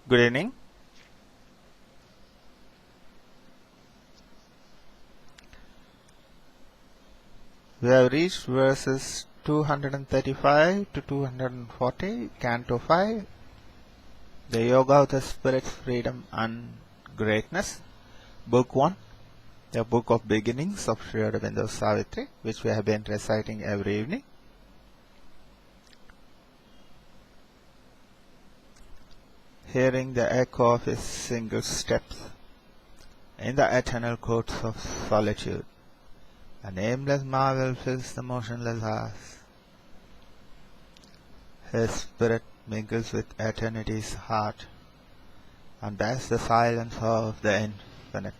Good evening. We have reached verses 235 to 240, Canto 5, The Yoga of the Spirit's Freedom and Greatness, Book 1, the Book of Beginnings of Sri Aurobindo Savitri, which we have been reciting every evening. Hearing the echo of his single steps in the eternal courts of solitude, a nameless marvel fills the motionless hours. His spirit mingles with eternity's heart and bears the silence of the infinite.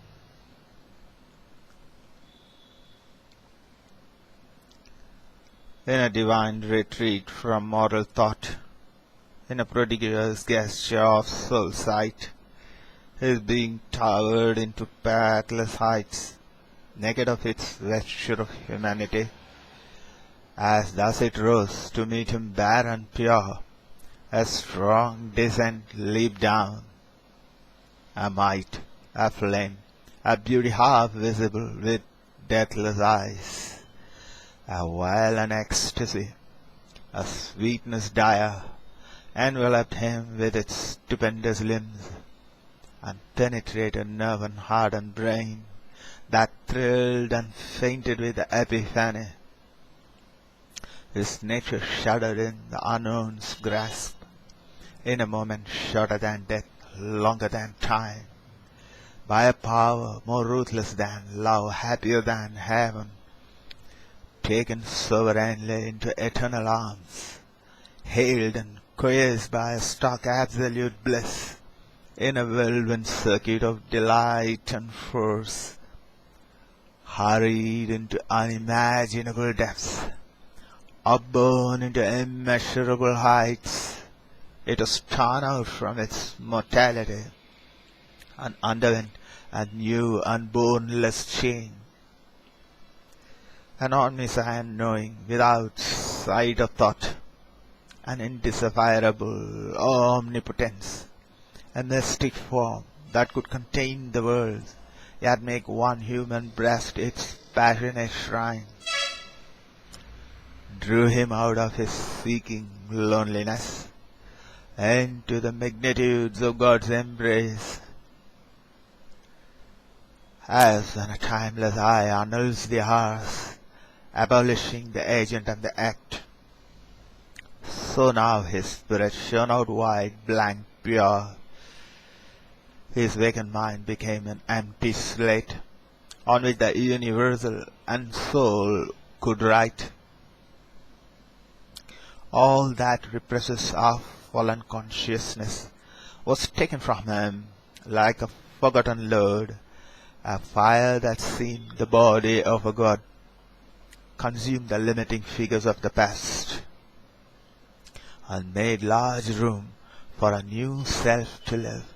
In a divine retreat from mortal thought, in a prodigious gesture of soul sight, his being towered into pathless heights, naked of its vesture of humanity, as thus it rose to meet him bare and pure, a strong descent leaped down, a might, a flame, a beauty half visible with deathless eyes, a violent ecstasy, a sweetness dire, enveloped him with its stupendous limbs, and penetrated nerve and heart and brain, that thrilled and fainted with the epiphany. His nature shuddered in the unknown's grasp, in a moment shorter than death, longer than time, by a power more ruthless than love, happier than heaven, taken sovereignly into eternal arms, hailed and coerced by a stark absolute bliss, in a whirlwind circuit of delight and force, hurried into unimaginable depths, upborne into immeasurable heights, it was torn out from its mortality, and underwent a new and boneless change. An omniscient knowing without sight of thought, an indecipherable omnipotence, a mystic form that could contain the world, yet make one human breast its passionate shrine, drew him out of his seeking loneliness into the magnitudes of God's embrace. As when a timeless eye annuls the hours, abolishing the agent and the act, so now his spirit shone out wide, blank, pure. His vacant mind became an empty slate, on which the universal and soul could write. All that represses our fallen consciousness was taken from him like a forgotten load, a fire that seemed the body of a god, consumed the limiting figures of the past, and made large room for a new self to live.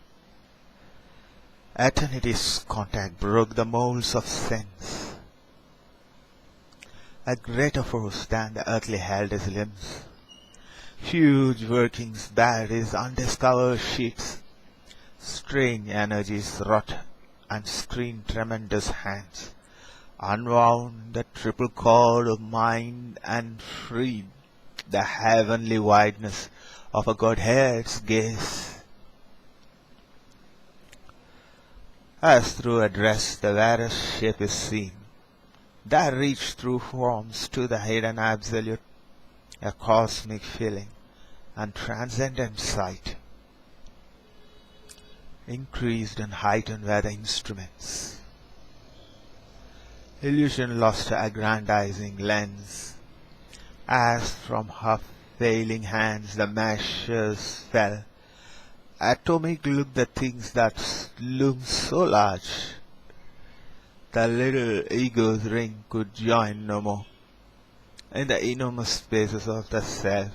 Eternity's contact broke the molds of sense. A greater force than the earthly held his limbs. Huge workings bared his undiscovered sheets. Strange energies wrought and screened tremendous hands, unwound the triple cord of mind and freed the heavenly wideness of a Godhead's gaze. As through a dress the various shape is seen, that reach through forms to the hidden absolute, a cosmic feeling and transcendent sight. Increased and heightened were the instruments. Illusion lost her aggrandizing lens, as from her failing hands the measures fell. Atomic looked the things that loomed so large, the little ego's ring could join no more. In the enormous spaces of the self,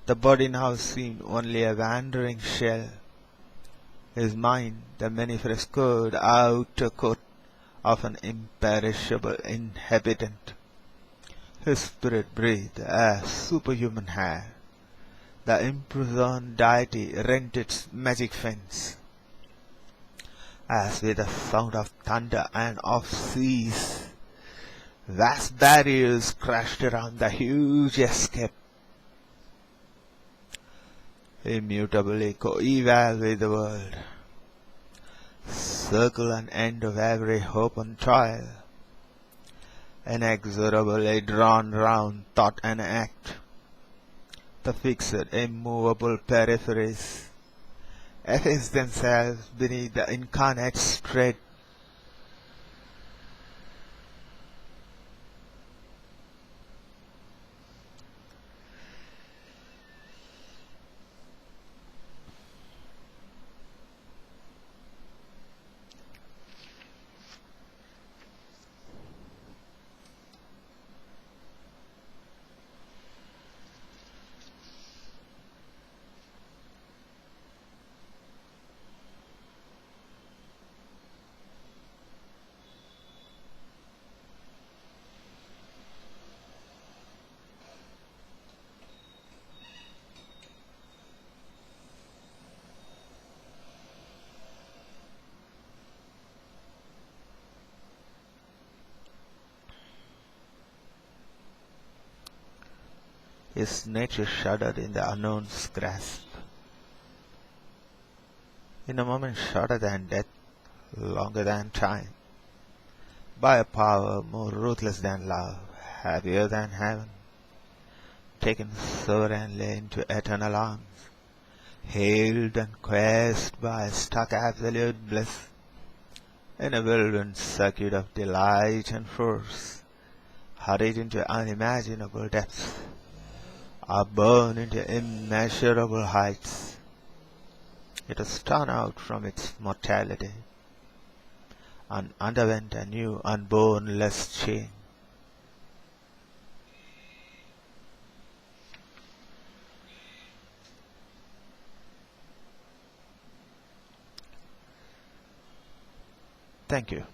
the body now seemed only a wandering shell, his mind the many-frescoed outer coat of an imperishable inhabitant. His spirit breathed a superhuman air, The imprisoned deity rent its magic fence, as with the sound of thunder and of seas, vast barriers crashed around the huge escape, immutably coeval with the world, circle and end of every hope and toil, inexorably drawn round thought and act, the fixed, immovable peripheries efface themselves beneath the incarnate straight. His nature shuddered in the unknown's grasp. In a moment shorter than death, longer than time, by a power more ruthless than love, heavier than heaven, taken sovereignly into eternal arms, hailed and quest by stark absolute bliss, in a whirlwind circuit of delight and force, hurried into unimaginable depths, are borne into immeasurable heights. It was torn out from its mortality, and underwent a new unborn-less change. Thank you.